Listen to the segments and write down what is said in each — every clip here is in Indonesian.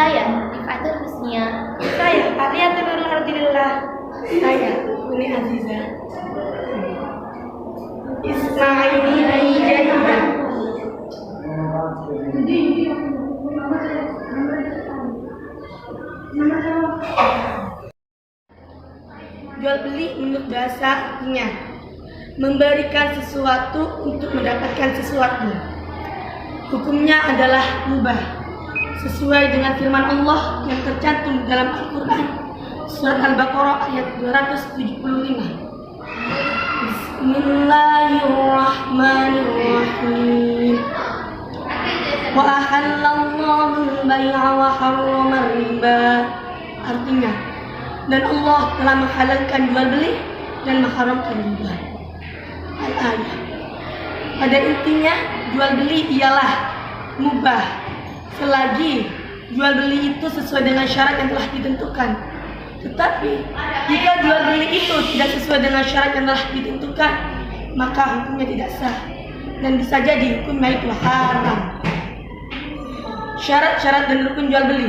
Saya Rifatul Husnia. Saya Ariyatul Ardillah. Saya Uni Aziza. Ismaili Aijaibah. Jual beli menurut bahasa artinya memberikan sesuatu untuk mendapatkan sesuatu. Hukumnya adalah mubah sesuai dengan firman Allah yang tercantum dalam Al-Quran surat Al-Baqarah ayat 275. Bismillahirrahmanirrahim. Wa ahallallahu al-bai'a wa harrama riba. Artinya, dan Allah telah menghalalkan jual beli dan mengharamkan riba. Al-ayah. Pada intinya, jual beli ialah mubah selagi jual beli itu sesuai dengan syarat yang telah ditentukan. Tetapi jika jual beli itu tidak sesuai dengan syarat yang telah ditentukan, maka hukumnya tidak sah dan bisa jadi hukumnya itu haram. Syarat-syarat dan rukun jual beli.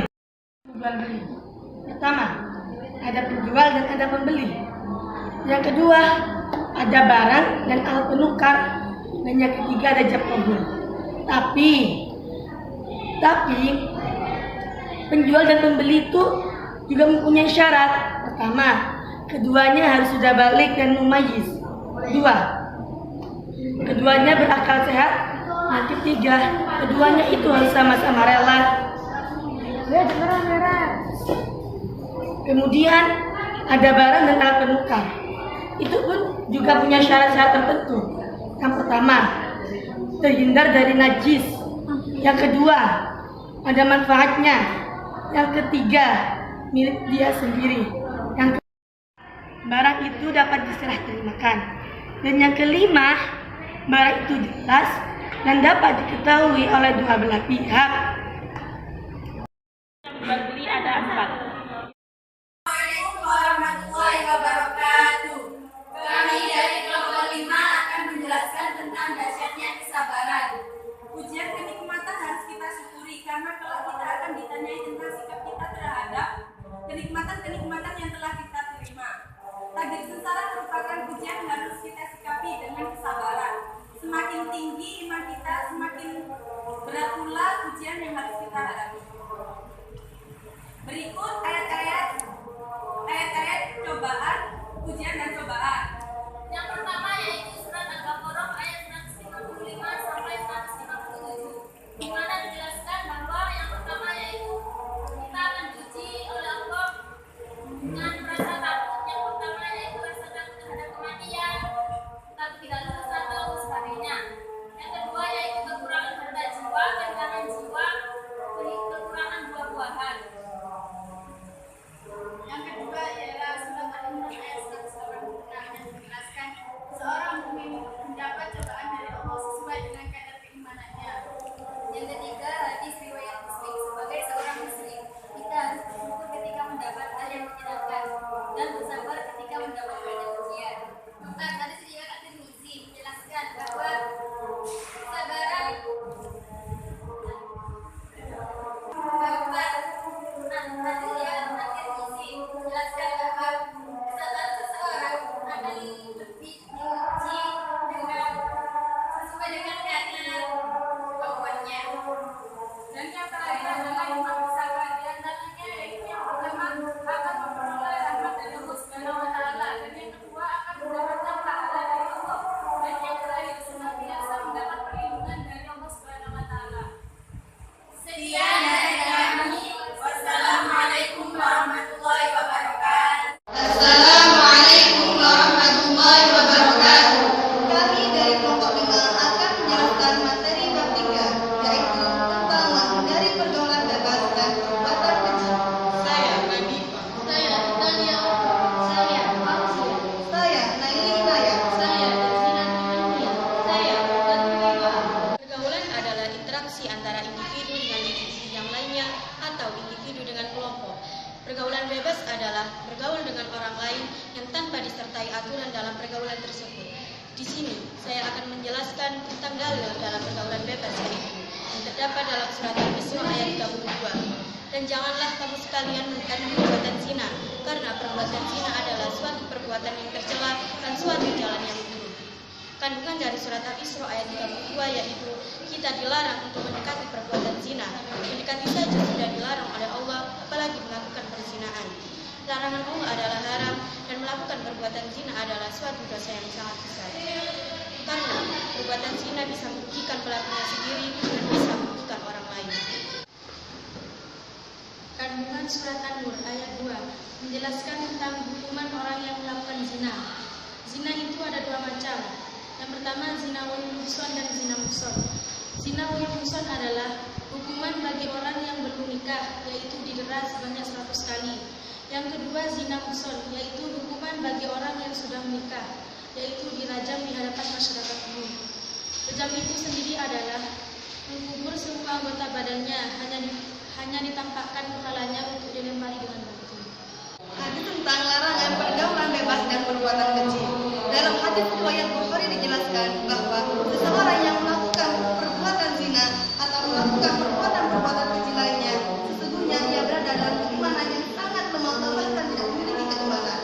Pertama, ada penjual dan ada pembeli. Yang kedua, ada barang dan alat penukar. Dan yang ketiga, ada jab kabul. Tapi penjual dan pembeli itu juga mempunyai syarat. Pertama, keduanya harus sudah balik dan mumayyiz. Dua, keduanya berakal sehat. Yang ketiga, keduanya itu harus sama-sama rela. Kemudian ada barang dan alat penukar. Itu pun juga punya syarat-syarat tertentu. Yang pertama, terhindar dari najis. Yang kedua, ada manfaatnya. Yang ketiga, milik dia sendiri. Yang barang itu dapat diserah terimakan. Dan yang kelima, barang itu jelas dan dapat diketahui oleh dua belah pihak. Jual beli ada 4. Assalamualaikum warahmatullahi wabarakatuh. Kami dari kelompok 5 akan menjelaskan tentang dahsyatnya kesabaran. Ujian kenikmatan harus kita syukuri karena kelak kita akan ditanyai tentang sikap kita terhadap kenikmatan-kenikmatan yang telah kita terima. Takdir sengsara merupakan ujian yang harus kita sikapi dengan kesabaran. Semakin tinggi iman kita, semakin berat pula ujian yang harus kita hadapi. Berikut ayat-ayat cobaan, ujian dan cobaan. Yang pertama yaitu surat Al-Baqarah ayat 155 sampai 157, di mana dijelaskan bahwa yang pertama yaitu kita akan diuji oleh Allah dengan rasa takut. Yang pertama yaitu rasa takut terhadap kematian, takut tidak lulus atau sebagainya. Yang kedua yaitu kekurangan harta jiwa, kehilangan jiwa, kekurangan buah-buahan. Yang kedua ialah surat Al-Imran ayat 186 yang menjelaskan seorang mukmin mendapat cobaan dari Allah sesuai dengan kadar keimanannya. Yang ketiga, hadis riwayat Muslim. Sebagai seorang muslim, kita harus bersyukur ketika mendapat hal yang menyenangkan dan bersabar ketika mendapat banyak ujian. Keempat, hadis riwayat At-Tirmidzi menjelaskan bahwa kesabaran seseorang akan lebih diuji sesuai dengan kadar kemampuannya. Dan yang terakhir adalah iman bersabar. Di antaranya yaitu yang pertama akan memperoleh rahmat dari Allah Subhanahu wa taala, dan yang kedua akan mendapatkan pahala dari Allah, dan yang terakhir senantiasa mendapat perlindungan dari Allah Subhanahu wa taala. Sekian dari kami. Wassalamualaikum warahmatullahi wabarakatuh. Assalamualaikum warahmatullahi wabarakatuh. Kami dari kelompok 5 akan menjelaskan materi bab 3, yaitu tentang menghindari pergaulan bebas dan perbuatan keji. Saya Nadifah. Saya Italia. Saya Fauzi. Saya Naili Inayah. Saya Desina Tujunia. Saya Fatima. Pergaulan adalah interaksi antara individu dengan individu yang lainnya atau individu dengan kelompok. Pergaulan bebas adalah bergaul dengan orang lain yang tanpa disertai aturan dalam pergaulan tersebut. Di sini, saya akan menjelaskan tentang dalil dalam pergaulan bebas yaitu yang terdapat dalam surat Al-Isra ayat 32. Dan janganlah kamu sekalian mendekati perbuatan zina, karena perbuatan zina adalah suatu perbuatan yang tercela dan suatu jalan yang buruk. Kandungan dari surat Al-Isra ayat 32 yaitu kita dilarang untuk mendekati perbuatan zina. Mendekati saja sudah dilarang oleh Allah, apalagi melakukan perzinaan. Larangan Allah adalah haram dan melakukan perbuatan zina adalah suatu dosa yang sangat besar. Karena perbuatan zina bisa merugikan pelakunya sendiri dan bisa merugikan orang lain. Kandungan surat An-Nur ayat 2 menjelaskan tentang hukuman orang yang melakukan zina. Zina itu ada dua macam. Yang pertama zina wal muhsan dan zina muhsan. Zina wal muhsan adalah hukuman bagi orang yang belum nikah, yaitu didera sebanyak 100 kali. Yang kedua zina muhsan, yaitu hukuman bagi orang yang sudah menikah, yaitu dirajam di hadapan masyarakat umum. Rejam itu sendiri adalah mengubur semua anggota badannya, hanya ditampakkan kepalanya untuk dilempari dengan batu. Hadis tentang larangan pergaulan bebas dan perbuatan keji. Dalam hadis riwayat Bukhari dijelaskan bahwa seseorang yang melakukan perbuatan zina atau melakukan perbuatan keji lainnya, sesungguhnya ia berada dalam keimanan yang sangat lemah atau bahkan tidak memiliki keimanan.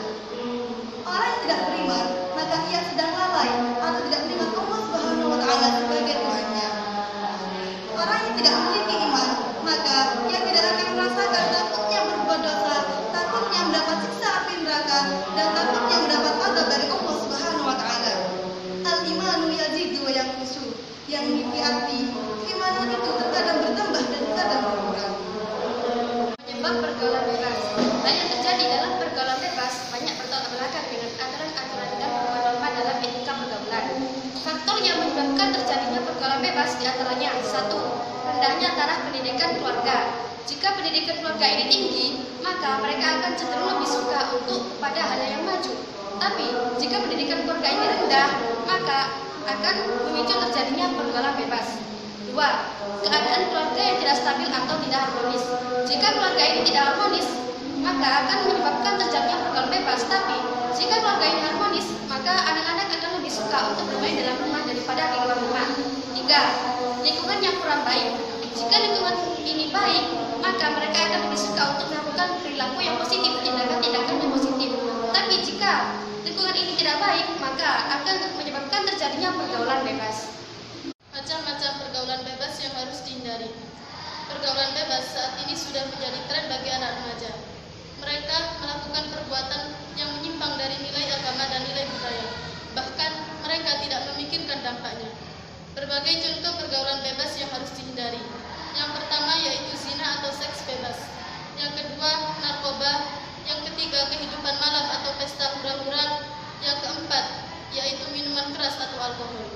Orang yang tidak beriman, maka ia sedang lalai atau tidak beriman Allah Subhanahu wa taala sebagai Tuhannya. Orang yang tidak memiliki iman, maka ia tidak akan merasakan takutnya berbuat dosa, takutnya mendapat siksa api neraka, dan takutnya mendapat azab dari Allah Subhanahu wa taala. Al-imanu yazidu wa yanqusu, yang memiliki arti keimanan itu terkadang bertambah dan terkadang berkurang. Penyebab pergaulan bebas. Dan yang terjadi dalam pergaulan bebas banyak bertolak belakang dengan aturan-aturan dan norma-norma dalam etika pergaulan. Faktor yang menyebabkan terjadinya pergaulan bebas diantaranya: 1. Rendahnya taraf pendidikan keluarga. Jika pendidikan keluarga ini tinggi, maka mereka akan cenderung lebih suka untuk pada hal yang maju. Tapi jika pendidikan keluarga ini rendah, maka akan memicu terjadinya pergaulan bebas. 2. Keadaan keluarga yang tidak stabil atau tidak harmonis. Jika keluarga ini tidak harmonis, maka akan menyebabkan terjadinya pergaulan bebas. Tapi jika keluarga ini harmonis, maka anak-anak akan lebih suka untuk bermain dalam rumah daripada di luar rumah. 3. Lingkungan yang kurang baik. Jika lingkungan ini baik, maka mereka akan lebih suka untuk melakukan perilaku yang positif, tindakan-tindakan yang positif. Tapi jika lingkungan ini tidak baik, maka akan menyebabkan terjadinya pergaulan bebas. Macam-macam pergaulan bebas yang harus dihindari. Pergaulan bebas saat ini sudah menjadi tren bagi anak remaja. Mereka melakukan perbuatan yang menyimpang dari nilai agama dan nilai budaya. Bahkan mereka tidak memikirkan dampaknya. Berbagai contoh pergaulan bebas yang harus dihindari. Yang pertama yaitu zina atau seks bebas. Yang kedua, narkoba. Yang ketiga, kehidupan malam atau pesta hura-hura. Yang keempat, yaitu minuman keras atau alkohol.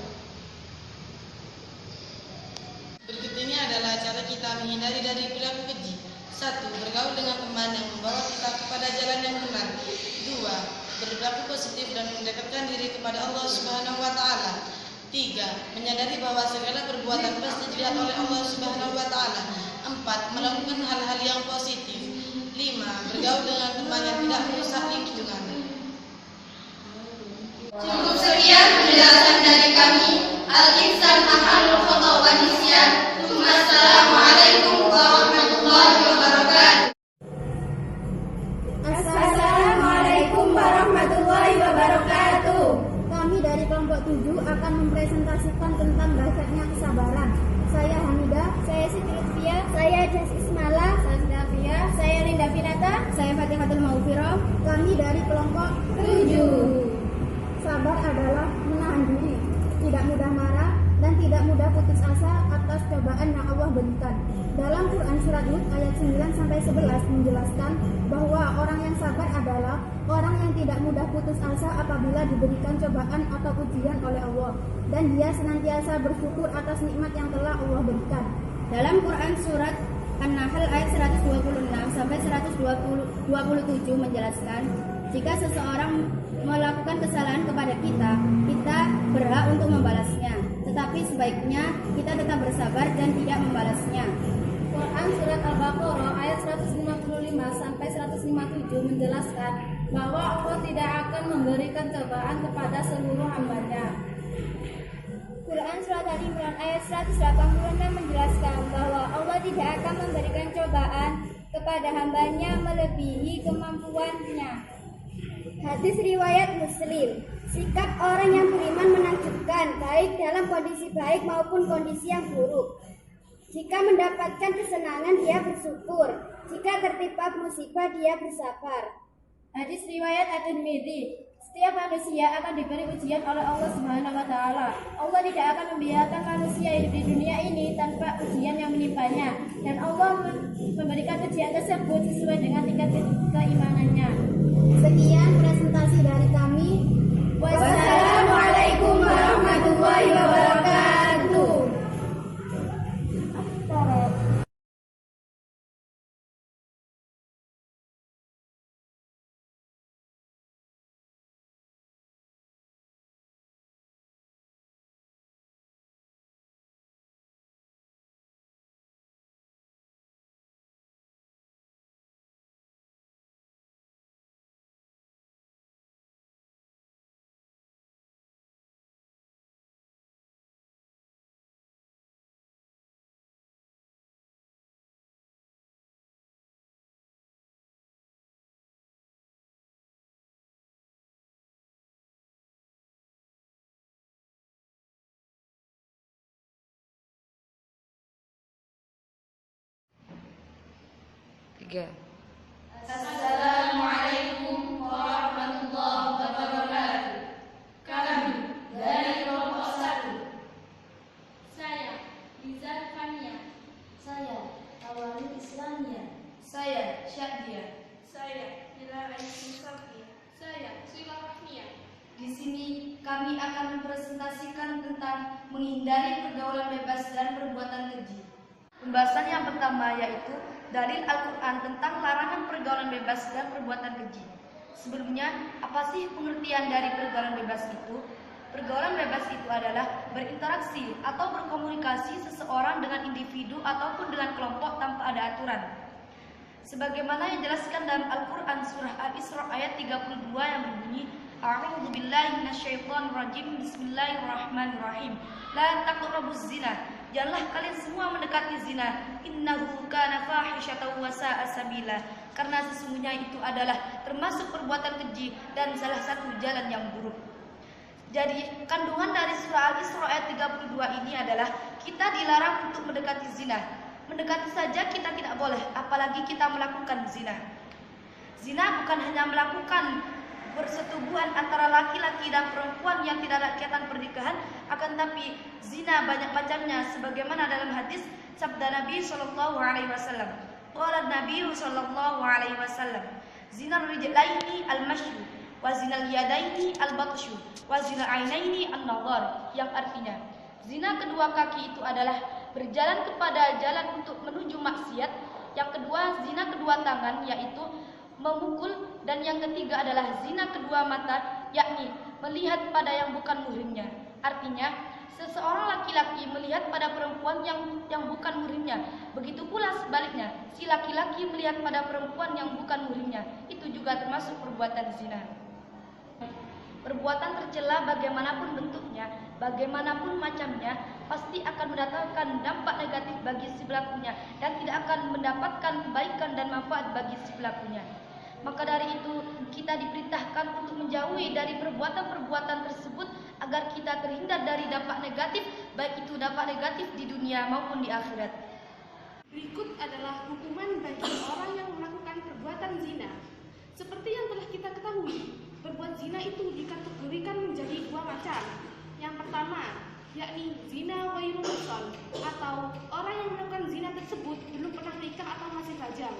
Berikut ini adalah cara kita menghindari dari perilaku keji. 1. Bergaul dengan teman yang membawa kita kepada jalan yang benar. 2. Berperilaku positif dan mendekatkan diri kepada Allah Subhanahu wa taala. 3. Menyadari bahwa segala perbuatan pasti dilihat oleh Allah Subhanahu wa taala. 4. Melakukan hal-hal yang positif. 5. Bergaul dengan teman yang tidak merusak lingkungan. Cukup sekian penjelasan dari kami. Al-Insan Mahalul Khata wa Nisyan. Assalamualaikum warahmatullahi wabarakatuh. Assalamualaikum warahmatullahi wabarakatuh. Kami dari kelompok 7 akan mempresentasikan tentang dahsyatnya kesabaran. Saya Hamidah, saya Siti Lutfia, saya Jas Ismala, saya Sinafia, saya Linda Pinata, saya Fatihatul Maufiroh. Kami dari kelompok 7. Sabar adalah menahan diri, tidak mudah marah, dan tidak mudah putus asa atas cobaan yang Allah berikan. Dalam Quran Surat Hud ayat 9-11 menjelaskan bahwa orang yang sabar adalah orang yang tidak mudah putus asa apabila diberikan cobaan atau ujian oleh Allah, dan dia senantiasa bersyukur atas nikmat yang telah Allah berikan. Dalam Quran Surat An-Nahl ayat 126-127 menjelaskan, jika seseorang melakukan kesalahan kepada kita, kita berhak untuk membalasnya. Tetapi sebaiknya kita tetap bersabar dan tidak membalasnya. Quran Surat Al-Baqarah ayat 155-157 menjelaskan bahwa Allah tidak akan memberikan cobaan kepada seluruh hambanya. Quran Surat Al-Imran ayat 186 menjelaskan bahwa Allah tidak akan memberikan cobaan kepada hambanya melebihi kemampuannya. Hadis riwayat Muslim. Sikap orang yang beriman menakjubkan, baik dalam kondisi baik maupun kondisi yang buruk. Jika mendapatkan kesenangan, dia bersyukur. Jika tertimpa musibah, dia bersabar. Hadis riwayat At-Tirmidzi. Setiap manusia akan diberi ujian oleh Allah Subhanahu wa taala. Allah tidak akan membiarkan manusia hidup di dunia ini tanpa ujian yang menimpanya, dan Allah memberikan ujian tersebut sesuai dengan tingkat keimanannya. Sekian presentasi dari kami. Wassalamualaikum warahmatullahi wabarakatuh. Assalamualaikum warahmatullahi wabarakatuh. Kami dari kelompok 1. Saya Rizal Fania. Saya Awalul Islamia. Saya Syahdia. Saya Hilal Aisyah. Saya Sila Rahmia. Di sini kami akan mempresentasikan tentang menghindari pergaulan bebas dan perbuatan keji. Pembahasan yang pertama yaitu dalil Al-Quran tentang larangan pergaulan bebas dan perbuatan keji. Sebelumnya, apa sih pengertian dari pergaulan bebas itu? Pergaulan bebas itu adalah berinteraksi atau berkomunikasi seseorang dengan individu ataupun dengan kelompok tanpa ada aturan. Sebagaimana yang dijelaskan dalam Al-Quran surah Al-Isra ayat 32 yang berbunyi, A'udzu billahi minasyaitonir rajim. Bismillahirrahmanirrahim. La taqrabuz zina. Janganlah kalian semua mendekati zina. Innahu kana fahisyatan wa sa'a sabila. Karena sesungguhnya itu adalah termasuk perbuatan keji dan salah satu jalan yang buruk. Jadi, kandungan dari surah Al-Isra ayat 32 ini adalah kita dilarang untuk mendekati zina. Mendekati saja kita tidak boleh, apalagi kita melakukan zina. Zina bukan hanya melakukan persetubuhan antara laki-laki dan perempuan yang tidak ada ikatan pernikahan, akan tapi zina banyak macamnya, sebagaimana dalam hadis sabda Nabi sallallahu alaihi wasallam. Qala Nabi sallallahu alaihi wasallam, zina rijlaini al-mashyu wa zina al-yadaini al-batshu wa zina ainaini an-nadhar, yang artinya zina kedua kaki itu adalah berjalan kepada jalan untuk menuju maksiat. Yang kedua, zina kedua tangan yaitu memukul, dan yang ketiga adalah zina kedua mata, yakni melihat pada yang bukan muhrimnya. Artinya, seseorang laki-laki melihat pada perempuan yang bukan muhrimnya. Begitu pula sebaliknya, si laki-laki melihat pada perempuan yang bukan muhrimnya. Itu juga termasuk perbuatan zina. Perbuatan tercela bagaimanapun bentuknya, bagaimanapun macamnya, pasti akan mendatangkan dampak negatif bagi si pelakunya dan tidak akan mendapatkan kebaikan dan manfaat bagi si pelakunya. Maka dari itu kita diperintahkan untuk menjauhi dari perbuatan-perbuatan tersebut agar kita terhindar dari dampak negatif, baik itu dampak negatif di dunia maupun di akhirat. Berikut adalah hukuman bagi orang yang melakukan perbuatan zina. Seperti yang telah kita ketahui, berbuat zina itu dikategorikan menjadi dua macam. Yang pertama, yakni zina ghairul muhsan, atau orang yang melakukan zina tersebut belum pernah menikah atau masih bajang.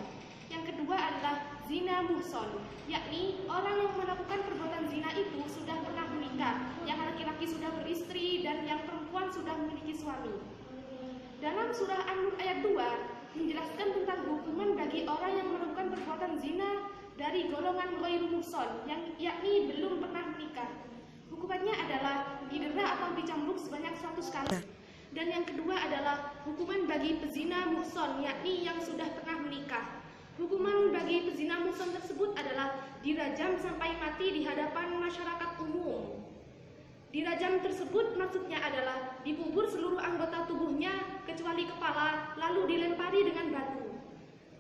Yang kedua adalah zina muhsan, yakni orang yang melakukan perbuatan zina itu sudah pernah menikah, yang laki-laki sudah beristri dan yang perempuan sudah memiliki suami. Dalam surah An-Nur ayat 2 menjelaskan tentang hukuman bagi orang yang melakukan perbuatan zina dari golongan ghairul muhsan, yakni belum pernah menikah. Hukumannya adalah didera atau dicambuk sebanyak 100 kali. Dan yang kedua adalah hukuman bagi pezina muhsan, yakni yang sudah pernah menikah. Hukuman bagi pezina muhsan tersebut adalah dirajam sampai mati di hadapan masyarakat umum. Dirajam tersebut maksudnya adalah dikubur seluruh anggota tubuhnya kecuali kepala, lalu dilempari dengan batu.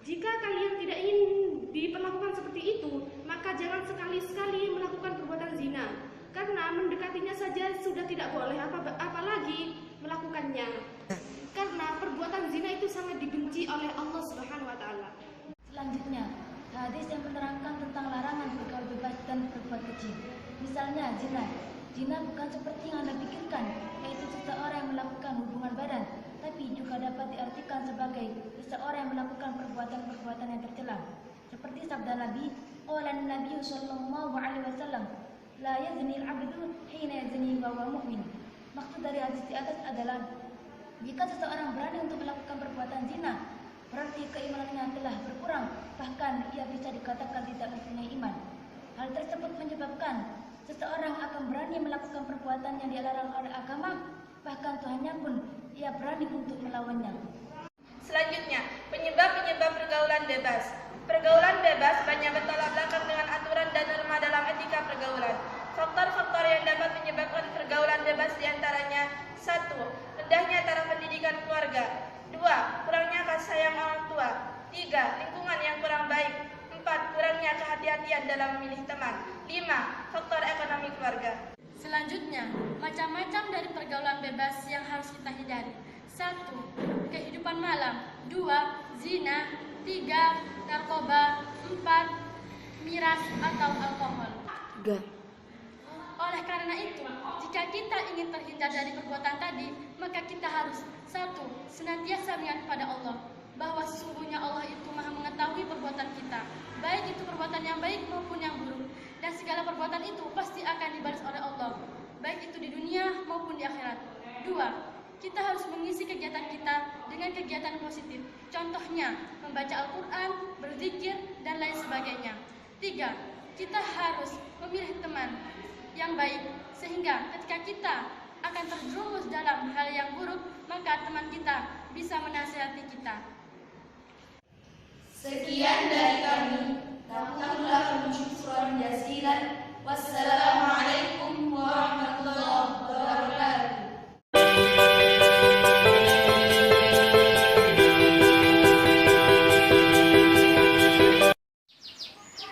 Jika kalian tidak ingin diperlakukan seperti itu, maka jangan sekali-sekali melakukan perbuatan zina, karena mendekatinya saja sudah tidak boleh, apalagi melakukannya. Karena perbuatan zina itu sangat dibenci oleh Allah Subhanahu wa taala. Selanjutnya, hadis yang menerangkan tentang larangan bergaul bebas dan berbuat keji. Misalnya zina. Zina bukan seperti yang Anda pikirkan, yaitu seseorang yang melakukan hubungan badan, tapi juga dapat diartikan sebagai seseorang yang melakukan perbuatan-perbuatan yang tercela. Seperti sabda Nabi, qala Nabi sallallahu alaihi wasallam, la yazni al-'abdu hina yazni wa huwa mu'min. Maksud dari hadis di atas adalah jika seseorang berani untuk melakukan perbuatan zina, berarti keimanannya telah berkurang, bahkan ia bisa dikatakan tidak mempunyai iman. Hal tersebut menyebabkan seseorang akan berani melakukan perbuatan yang dilarang oleh agama, bahkan Tuhannya pun ia berani untuk melawannya. Selanjutnya, penyebab-penyebab pergaulan bebas. Pergaulan bebas banyak bertolak belakang dengan aturan dan norma dalam etika pergaulan. Faktor-faktor yang dapat menyebabkan pergaulan bebas diantaranya: 1. Rendahnya taraf pendidikan keluarga. 2. Kurangnya kasih sayang orang tua. 3. Lingkungan yang kurang baik. 4. Kurangnya kehati-hatian dalam memilih teman. 5. Faktor ekonomi keluarga. Selanjutnya, macam-macam dari pergaulan bebas yang harus kita hindari. 1. Kehidupan malam. 2. Zina. 3. Narkoba. 4. Miras atau alkohol. Oleh karena itu, jika kita ingin terhindar dari perbuatan tadi, maka kita harus 1. Senantiasa mengingat kepada Allah bahwa sesungguhnya Allah itu Maha mengetahui perbuatan kita, baik itu perbuatan yang baik maupun yang buruk, dan segala perbuatan itu pasti akan dibalas oleh Allah, baik itu di dunia maupun di akhirat. 2. Kita harus mengisi kegiatan kita dengan kegiatan positif, contohnya membaca Al-Quran, berzikir, dan lain sebagainya. 3. Kita harus memilih teman yang baik, sehingga ketika kita akan terjerumus dalam hal yang buruk, maka teman kita bisa menasihati kita. Sekian dari kami. Namun syukran jazilan. Wassalamualaikum warahmatullahi wabarakatuh.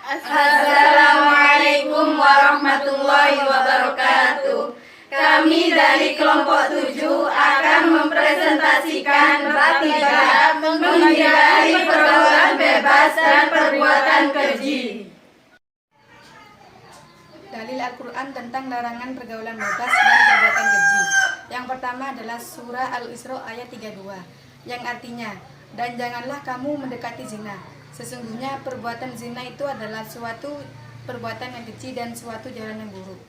Assalamualaikum warahmatullahi wabarakatuh. Kami dari kelompok 7 akan mempresentasikan bab 3 menghindari pergaulan bebas dan perbuatan keji. Dalil Al-Quran tentang larangan pergaulan bebas dan perbuatan keji. Yang pertama adalah surah Al-Isra ayat 32, yang artinya, dan janganlah kamu mendekati zina. Sesungguhnya perbuatan zina itu adalah suatu perbuatan yang keji dan suatu jalan yang buruk.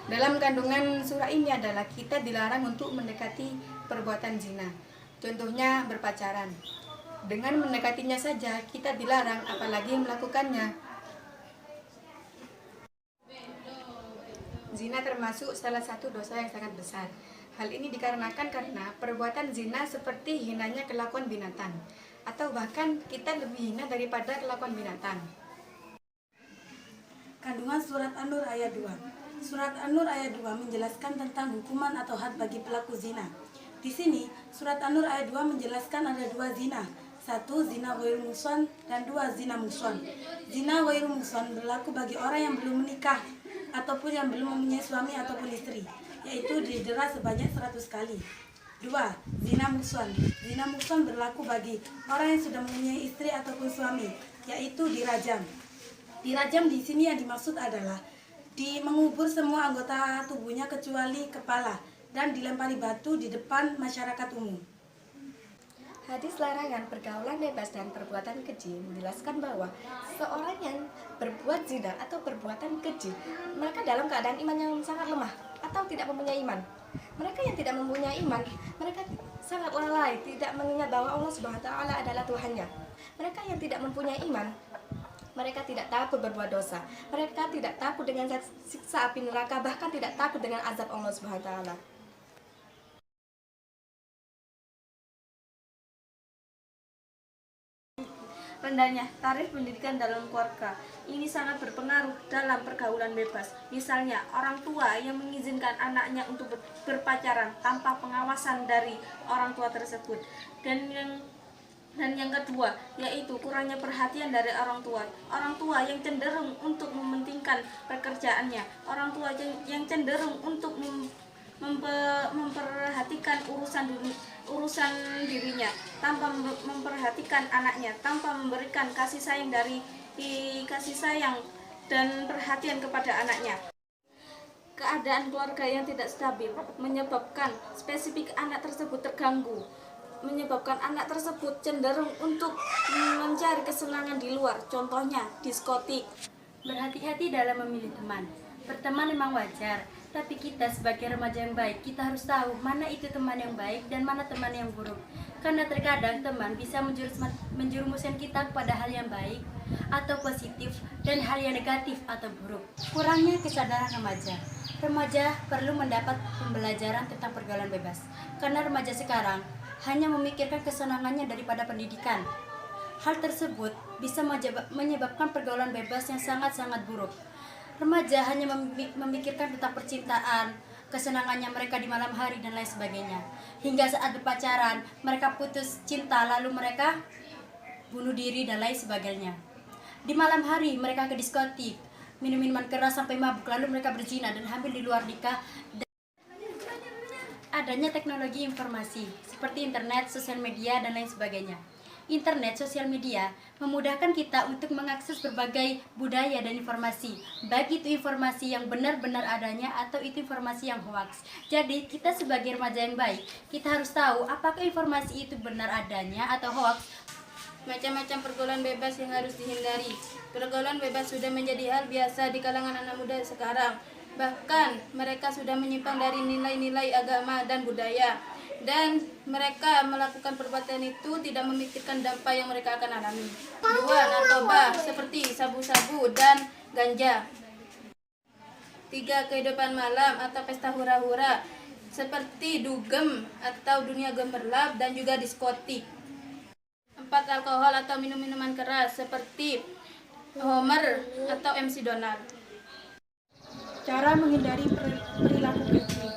Dalam kandungan surah ini adalah kita dilarang untuk mendekati perbuatan zina. Contohnya berpacaran. Dengan mendekatinya saja kita dilarang, apalagi melakukannya. Zina termasuk salah satu dosa yang sangat besar. Hal ini dikarenakan karena perbuatan zina seperti hinanya kelakuan binatang, atau bahkan kita lebih hina daripada kelakuan binatang. Kandungan surat An-Nur ayat 2. Surat An-Nur ayat 2 menjelaskan tentang hukuman atau had bagi pelaku zina. Di sini, surat An-Nur ayat 2 menjelaskan ada 2 zina. 1. Zina ghairul muhsan dan 2. Zina muhsan. Zina ghairul muhsan berlaku bagi orang yang belum menikah ataupun yang belum mempunyai suami ataupun istri, yaitu didera sebanyak 100 kali. 2. Zina muhsan. Zina muhsan berlaku bagi orang yang sudah mempunyai istri ataupun suami, yaitu dirajam. Dirajam di sini yang dimaksud adalah mengubur semua anggota tubuhnya kecuali kepala dan dilempari batu di depan masyarakat umum. Hadis larangan pergaulan bebas dan perbuatan keji menjelaskan bahwa seorang yang berbuat zina atau perbuatan keji, mereka dalam keadaan iman yang sangat lemah atau tidak mempunyai iman. Mereka yang tidak mempunyai iman, mereka sangat lalai, tidak mengingat bahwa Allah Subhanahu wa taala adalah Tuhannya. Mereka yang tidak mempunyai iman, mereka tidak takut berbuat dosa. Mereka tidak takut dengan siksa api neraka, bahkan tidak takut dengan azab Allah Subhanahu wa taala. Rendahnya tarif pendidikan dalam keluarga. Ini sangat berpengaruh dalam pergaulan bebas. Misalnya, orang tua yang mengizinkan anaknya untuk berpacaran tanpa pengawasan dari orang tua tersebut. Dan Dan yang kedua, yaitu kurangnya perhatian dari orang tua. Orang tua yang cenderung untuk mementingkan pekerjaannya, orang tua yang cenderung untuk memperhatikan urusan dirinya tanpa memperhatikan anaknya, tanpa memberikan kasih sayang dan perhatian kepada anaknya. Keadaan keluarga yang tidak stabil menyebabkan spesifik anak tersebut terganggu, menyebabkan anak tersebut cenderung untuk mencari kesenangan di luar, contohnya diskotik. Berhati-hati dalam memilih teman. Berteman memang wajar, tapi kita sebagai remaja yang baik, kita harus tahu mana itu teman yang baik dan mana teman yang buruk. Karena terkadang teman bisa menjerumuskan kita kepada hal yang baik atau positif dan hal yang negatif atau buruk. Kurangnya kesadaran remaja. Remaja perlu mendapat pembelajaran tentang pergaulan bebas. Karena remaja sekarang hanya memikirkan kesenangannya daripada pendidikan. Hal tersebut bisa menyebabkan pergaulan bebas yang sangat-sangat buruk. Remaja hanya memikirkan tentang percintaan, kesenangannya mereka di malam hari dan lain sebagainya. Hingga saat berpacaran, mereka putus cinta lalu mereka bunuh diri dan lain sebagainya. Di malam hari mereka ke diskotik, minum minuman keras sampai mabuk, lalu mereka berzina dan hamil di luar nikah. Adanya teknologi informasi seperti internet, sosial media dan lain sebagainya. Internet, sosial media memudahkan kita untuk mengakses berbagai budaya dan informasi, baik itu informasi yang benar-benar adanya atau itu informasi yang hoax. Jadi kita sebagai remaja yang baik, kita harus tahu apakah informasi itu benar adanya atau hoax. Macam-macam pergaulan bebas yang harus dihindari. Pergaulan bebas sudah menjadi hal biasa di kalangan anak muda sekarang. Bahkan mereka sudah menyimpang dari nilai-nilai agama dan budaya. Dan mereka melakukan perbuatan itu tidak memikirkan dampak yang mereka akan alami. 2. Narkoba seperti sabu-sabu dan ganja. 3. Kehidupan malam atau pesta hura-hura seperti dugem atau dunia gemerlap dan juga diskotik. 4. Alkohol atau minum-minuman keras seperti Homer atau MC Donald. Cara menghindari perilaku keji.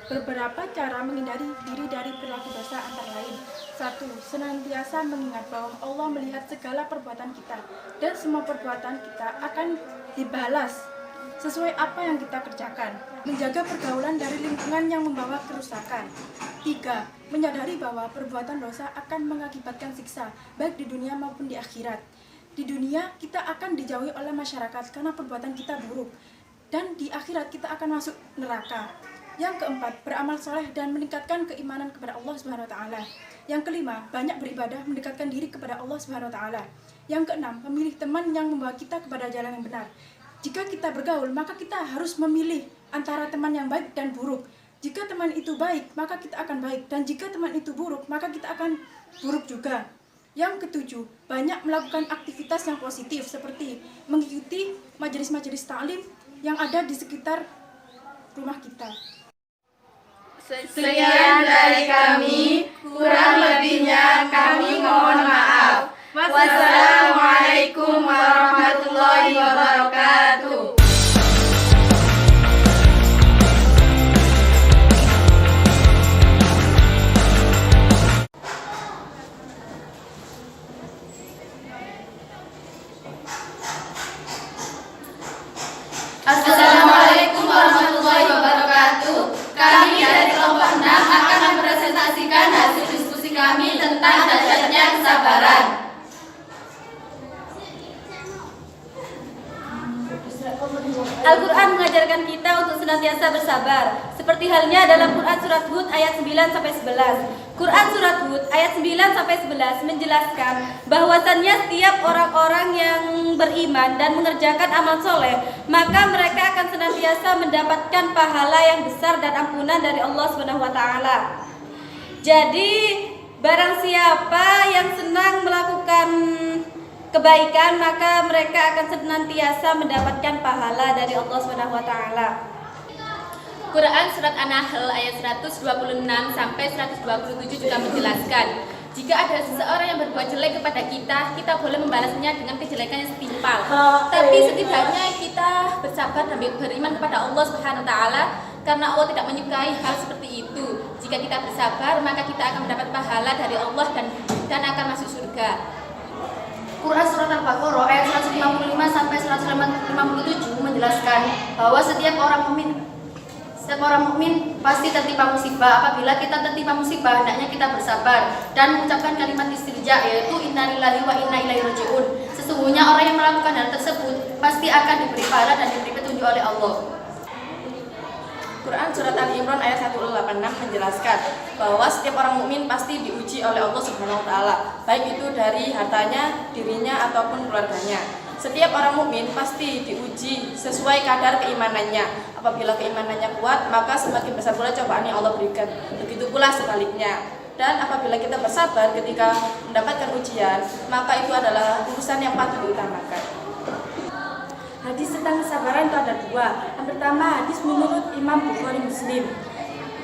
Beberapa cara menghindari diri dari perilaku dosa antara lain. 1. Senantiasa mengingat bahwa Allah melihat segala perbuatan kita dan semua perbuatan kita akan dibalas sesuai apa yang kita kerjakan. Menjaga pergaulan dari lingkungan yang membawa kerusakan. 3. Menyadari bahwa perbuatan dosa akan mengakibatkan siksa baik di dunia maupun di akhirat. Di dunia kita akan dijauhi oleh masyarakat karena perbuatan kita buruk, dan di akhirat kita akan masuk neraka. Yang keempat, beramal soleh dan meningkatkan keimanan kepada Allah Subhanahu wa taala. Yang kelima, banyak beribadah mendekatkan diri kepada Allah Subhanahu wa taala. Yang keenam, memilih teman yang membawa kita kepada jalan yang benar. Jika kita bergaul, maka kita harus memilih antara teman yang baik dan buruk. Jika teman itu baik, maka kita akan baik, dan jika teman itu buruk, maka kita akan buruk juga. Yang ketujuh, banyak melakukan aktivitas yang positif seperti mengikuti majelis-majelis ta'lim yang ada di sekitar rumah kita. Sekian dari kami, kurang lebihnya kami mohon maaf. Wassalamualaikum warahmatullahi wabarakatuh. Assalamualaikum warahmatullahi wabarakatuh. Kami dari kelompok 6 akan mempresentasikan hasil diskusi kami tentang dahsyatnya kesabaran. Al-Quran mengajarkan kita untuk senantiasa bersabar, seperti halnya dalam Quran Surat Hud ayat 9-11. Quran Surat Hud ayat 9-11 menjelaskan bahwasannya setiap orang-orang yang beriman dan mengerjakan amal soleh, maka mereka akan senantiasa mendapatkan pahala yang besar dan ampunan dari Allah SWT. Jadi, barang siapa yang senang melakukan kebaikan, maka mereka akan senantiasa mendapatkan pahala dari Allah SWT. Quran Surat An-Nahl ayat 126 sampai 127 juga menjelaskan, jika ada seseorang yang berbuat jelek kepada kita, kita boleh membalasnya dengan kejelekan yang setimpal. Tapi setidaknya kita bersabar dan beriman kepada Allah Subhanahu wa taala karena Allah tidak menyukai hal seperti itu. Jika kita bersabar, maka kita akan mendapat pahala dari Allah dan akan masuk surga. Quran Surat Al-Baqarah ayat 155 sampai 157 menjelaskan bahwa setiap orang mukmin pasti tertimpa musibah. Apabila kita tertimpa musibah, hendaknya kita bersabar dan mengucapkan kalimat istirja, yaitu innalillahi wa inna ilaihi raji'un. Sesungguhnya orang yang melakukan hal tersebut pasti akan diberi pahala dan diberi petunjuk oleh Allah. Quran Surat Ali Imran ayat 186 menjelaskan bahwa setiap orang mukmin pasti diuji oleh Allah Subhanahu wa taala, baik itu dari hartanya, dirinya ataupun keluarganya. Setiap orang mukmin pasti diuji sesuai kadar keimanannya. Apabila keimanannya kuat, maka semakin besar pula cobaan yang Allah berikan. Begitu pula sebaliknya. Dan apabila kita bersabar ketika mendapatkan ujian, maka itu adalah urusan yang patut diutamakan. Hadis tentang kesabaran itu ada dua. Yang pertama, hadis menurut Imam Bukhari Muslim.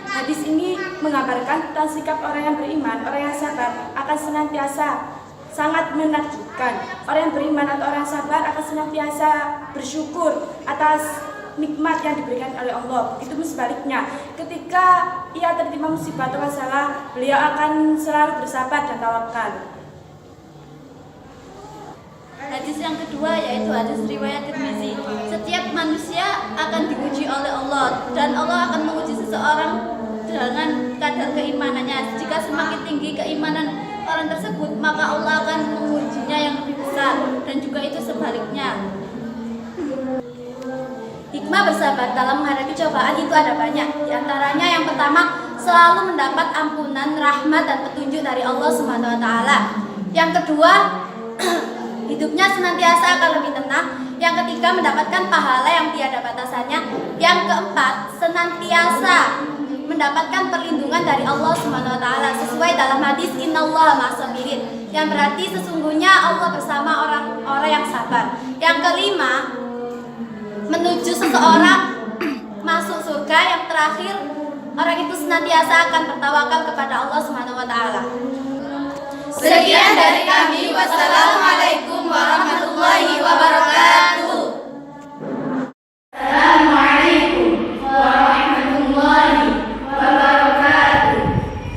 Hadis ini mengabarkan tentang sikap orang yang beriman, orang yang sabar akan senantiasa sangat menakjubkan. Orang yang beriman atau orang sabar akan senantiasa bersyukur atas nikmat yang diberikan oleh Allah. Begitu sebaliknya, ketika ia tertimpa musibah atau masalah, beliau akan selalu bersabar dan tawakal. Hadis yang kedua yaitu hadis riwayat Tirmizi. Setiap manusia akan diuji oleh Allah dan Allah akan menguji seseorang dengan kadar keimanannya. Jika semakin tinggi keimanan orang tersebut, maka Allah akan mengujinya yang lebih besar, dan juga itu sebaliknya. Hikmah bersabar dalam menghadapi cobaan itu ada banyak. Di antaranya yang pertama, selalu mendapat ampunan, rahmat dan petunjuk dari Allah Subhanahu wa taala. Yang kedua, hidupnya senantiasa akan lebih tenang. Yang ketiga, mendapatkan pahala yang tiada batasannya. Yang keempat, senantiasa mendapatkan perlindungan dari Allah Subhanahu wa taala sesuai dalam hadis innallaha ma'as-sabirin, yang berarti sesungguhnya Allah bersama orang-orang yang sabar. Yang kelima, menuju seseorang masuk surga. Yang terakhir, orang itu senantiasa akan bertawakal kepada Allah Subhanahu wa taala. Sekian dari kami. Wassalamualaikum warahmatullahi wabarakatuh. Assalamualaikum warahmatullahi wabarakatuh.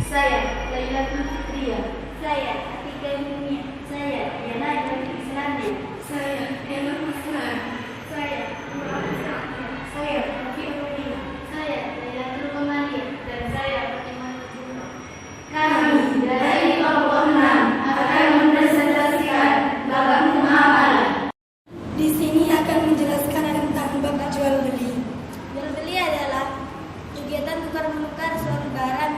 Saya Lailatul Fitriah. Saya Atika Dunia. Saya Yana Ibrahim Islamia. Saya Emma Muslim. Saya Muhammad. Saya Rafi'ul. Saya Lailatul Qamariyah. Dan saya Fatimah Nurul. Kami dari kelompok 6 akan mempresentasikan babak muamalah. Di sini akan menjelaskan tentang bab jual beli. Jual beli adalah kegiatan tukar menukar suatu barang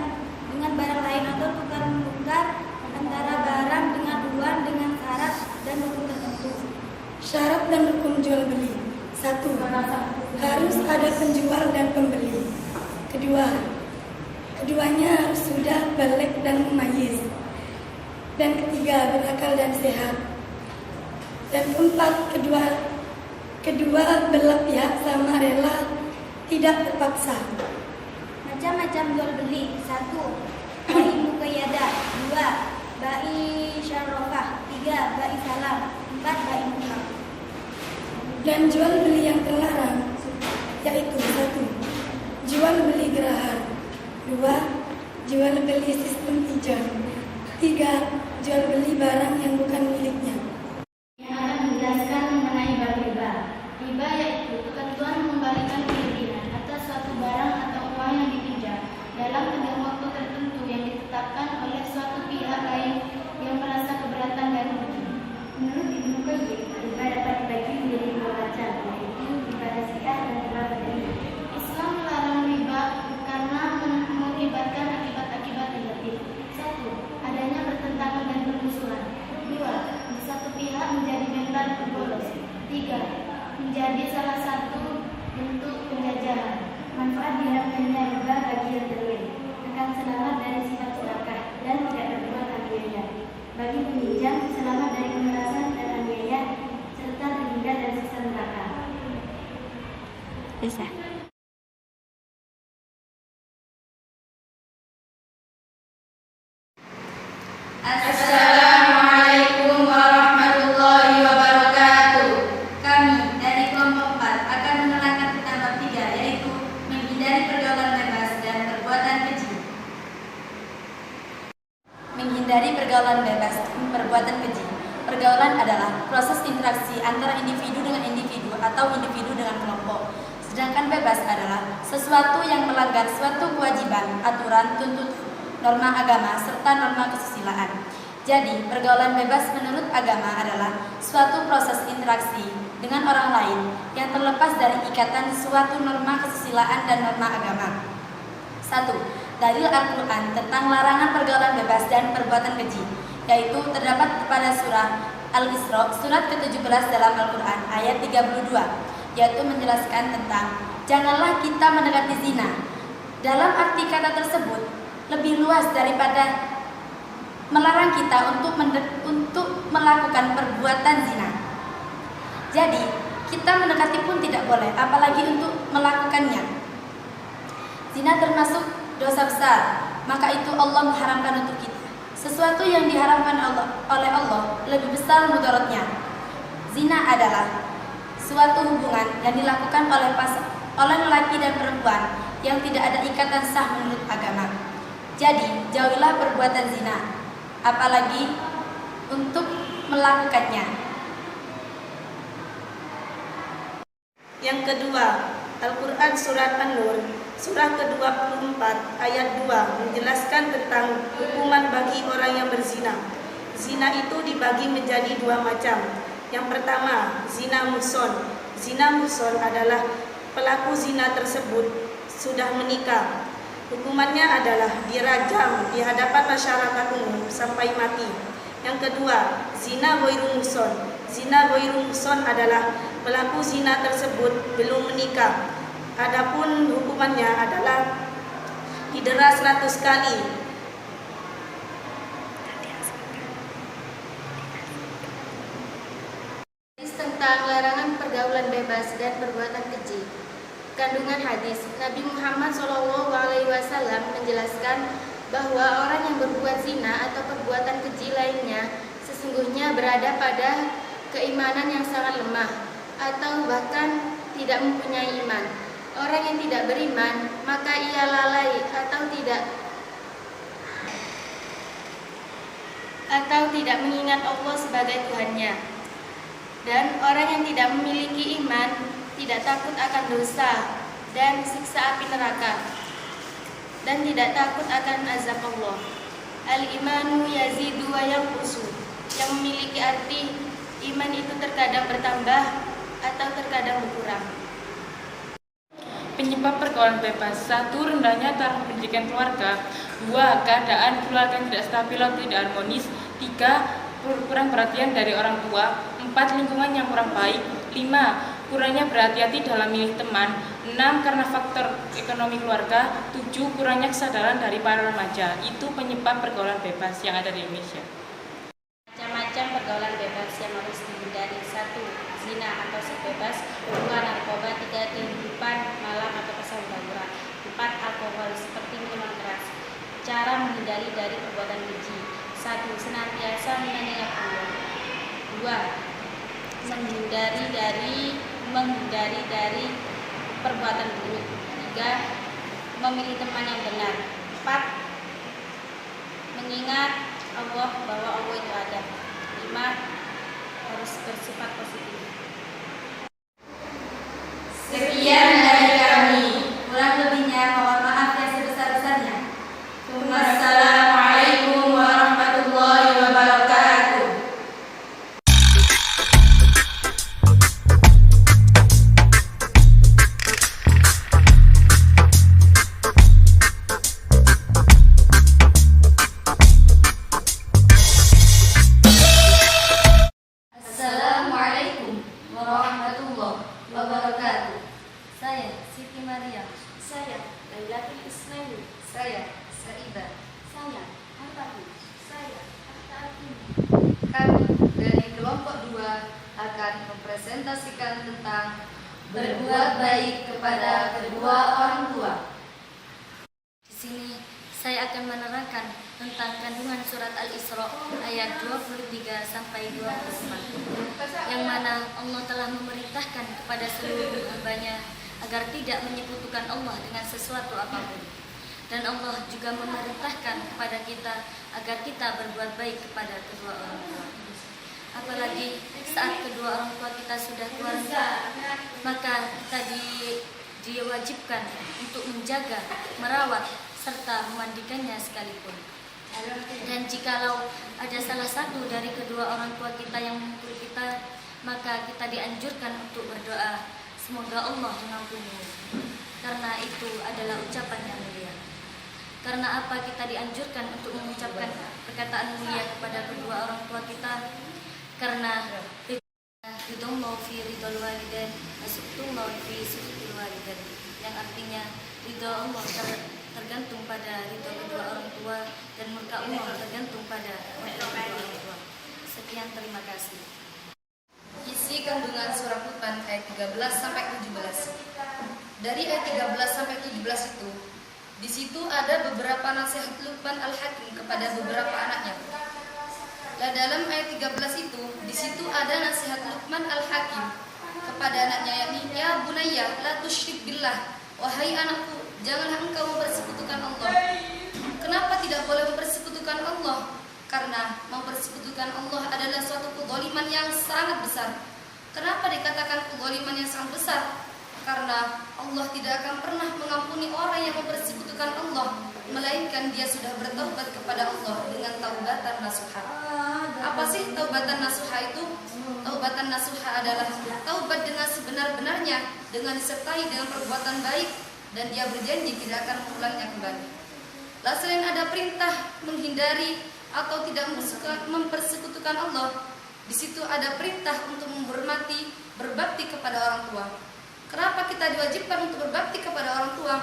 dengan barang lain atau tukar menukar antara barang dengan uang dengan syarat dan hukum tertentu. Syarat dan hukum jual beli. 1. Harus ada penjual dan pembeli. Keduanya harus sudah balik dan mumayyiz. Dan ketiga, berakal dan sehat. Dan keempat, kedua belah pihak sama rela, tidak terpaksa. Macam-macam jual beli. 1. Bai muqayyadah. 2. Bai syarofah. 3. Bai salam. 4. Bai mukah. Dan jual beli yang terlarang yaitu 1. Jual beli gerahar. 2. Jual beli sistem pinjam. 3. Jual beli barang yang bukan miliknya. Yang akan menjelaskan mengenai bab riba. Riba yaitu ketentuan mengembalikan kerugian atas suatu barang atau uang yang dipinjam dalam tenggang waktu tertentu yang ditetapkan oleh suatu pihak lain yang merasa keberatan dari rugi. Menurut Ibnu Qayyim, riba dapat dibagi menjadi dua macam, yaitu riba nasiah dan riba badani. Islam melarang riba karena mengakibatkan akibat-akibat negatif. 1. Adanya pertentangan dan permusuhan. 2. Di satu pihak menjadi mental boros. 3. Menjadi salah satu bentuk penjajahan. Manfaat dihilangkannya riba bagi yang terwin akan selamat dari sifat serakah dan tidak terbuat aniaya. Bagi peminjam selamat dari kemerasan dan aniaya serta terhindar dari siksa neraka. Bisa. Assalamualaikum warahmatullahi wabarakatuh. Kami dari kelompok 4 akan perbuatan keji. Pergaulan adalah proses interaksi antara individu dengan individu atau individu dengan kelompok. Sedangkan bebas adalah sesuatu yang melanggar suatu kewajiban, aturan, tuntutan, norma agama, serta norma kesusilaan. Jadi, pergaulan bebas menurut agama adalah suatu proses interaksi dengan orang lain yang terlepas dari ikatan suatu norma kesusilaan dan norma agama. 1. Dalil Al-Quran tentang larangan pergaulan bebas dan perbuatan keji, yaitu terdapat pada surah Al-Isra, surat ke-17 dalam Al-Quran, ayat 32, yaitu menjelaskan tentang janganlah kita mendekati zina. Dalam arti kata tersebut lebih luas daripada melarang kita untuk melakukan perbuatan zina. Jadi, kita mendekati pun tidak boleh, apalagi untuk melakukannya. Zina termasuk dosa besar, maka itu Allah mengharamkan untuk kita. Sesuatu yang diharamkan oleh Allah lebih besar mudaratnya. Zina adalah suatu hubungan yang dilakukan oleh lelaki dan perempuan yang tidak ada ikatan sah menurut agama. Jadi, jauhilah perbuatan zina, apalagi untuk melakukannya. Yang kedua, Al-Quran Surat An-Nur, surah ke-24 ayat 2 menjelaskan tentang hukuman bagi orang yang berzina. Zina itu dibagi menjadi dua macam. Yang pertama, zina muhson. Zina muhson adalah pelaku zina tersebut sudah menikah. Hukumannya adalah dirajam di hadapan masyarakat umum sampai mati. Yang kedua, zina ghairu muhson. Zina ghairu muhson adalah pelaku zina tersebut belum menikah. Adapun hukumannya adalah didera 100 kali. Tentang larangan pergaulan bebas dan perbuatan keji. Kandungan hadis, Nabi Muhammad SAW menjelaskan bahwa orang yang berbuat zina atau perbuatan keji lainnya sesungguhnya berada pada keimanan yang sangat lemah atau bahkan tidak mempunyai iman. Orang yang tidak beriman, maka ia lalai atau tidak mengingat Allah sebagai Tuhannya. Dan orang yang tidak memiliki iman tidak takut akan dosa dan siksa api neraka, dan tidak takut akan azab Allah. Al-imanu yazidu wa yanqusu, yang memiliki arti iman itu terkadang bertambah atau terkadang berkurang. Penyebab pergaulan bebas: 1. Rendahnya taraf pendidikan keluarga. 2. Keadaan keluarga tidak stabil atau tidak harmonis. 3. Kurang perhatian dari orang tua. 4. Lingkungan yang kurang baik. 5. Kurangnya berhati-hati dalam milih teman. 6. Karena faktor ekonomi keluarga. 7. Kurangnya kesadaran dari para remaja. Itu penyebab pergaulan bebas yang ada di Indonesia. Macam-macam pergaulan bebas yang harus dihindari. 1. Zina atau seks bebas. 2. Narkoba. 3. Kehidupan malam atau pasar hiburan. 4. Alkohol seperti minuman keras. Cara menghindari dari perbuatan keji. 1. Senantiasa mengingat Allah. 2. Menghindari dari perbuatan buruk. 3. Memilih teman yang benar. 4. Mengingat Allah bahwa Allah itu ada. 5. Harus bersifat positif. Sekian dari kami. Kurang lebihnya mohon maaf yang sebesar-besarnya. Wassalamualaikum warahmatullahi wabarakatuh. Assalamualaikum warahmatullahi wabarakatuh. Saya Siti Maria. Saya Lailatul Ismail. Saya Saida. Saya Antari. Saya Antari. Kami dari kelompok 2 akan mempresentasikan tentang berbuat baik kepada kedua orang tua. Di sini saya akan menerangkan tentang kandungan surat Al-Isra ayat 23 sampai 24, yang mana Allah telah memerintahkan kepada seluruh hamba-Nya agar tidak menyekutukan Allah dengan sesuatu apapun. Dan Allah juga memerintahkan kepada kita agar kita berbuat baik kepada kedua orang tua. Apalagi saat kedua orang tua kita sudah keluarga, maka kita diwajibkan untuk menjaga, merawat, serta memandikannya sekalipun. Dan jikalau ada salah satu dari kedua orang tua kita yang memukul kita, maka kita dianjurkan untuk berdoa, semoga Allah mengampuninya. Karena itu adalah ucapan yang mulia. Karena apa kita dianjurkan untuk mengucapkan perkataan mulia kepada kedua orang tua kita? Karena ridho fi ridhol walidain, sukhullah fi sukhil walidain, yang artinya ridho Allah tergantung pada ridho kedua orang tua dan murka Allah tergantung pada murka kedua orang tua. Sekian, terima kasih. Isi kandungan surah Luqman ayat 13 sampai 17. Dari ayat 13 sampai 17 itu, di situ ada beberapa nasihat Luqman Al-Hakim kepada beberapa anaknya. Nah, dalam ayat 13 itu, di situ ada nasihat Luqman Al-Hakim kepada anaknya, yakni ya bunayya la tusyrik billah, wahai anakku, janganlah engkau mempersekutukan Allah. Kenapa tidak boleh mempersekutukan Allah? Karena mempersekutukan Allah adalah suatu kezaliman yang sangat besar. Kenapa dikatakan kezaliman yang sangat besar? Karena Allah tidak akan pernah mengampuni orang yang mempersekutukan Allah, melainkan dia sudah bertaubat kepada Allah dengan taubatan nasuha. Apa sih taubatan nasuha itu? Taubatan nasuha adalah taubat dengan sebenar-benarnya, dengan disertai dengan perbuatan baik, dan dia berjanji tidak akan mengulanginya kembali. Lah, selain ada perintah menghindari atau tidak mempersekutukan Allah, di situ ada perintah untuk menghormati, berbakti kepada orang tua. Kenapa kita diwajibkan untuk berbakti kepada orang tua?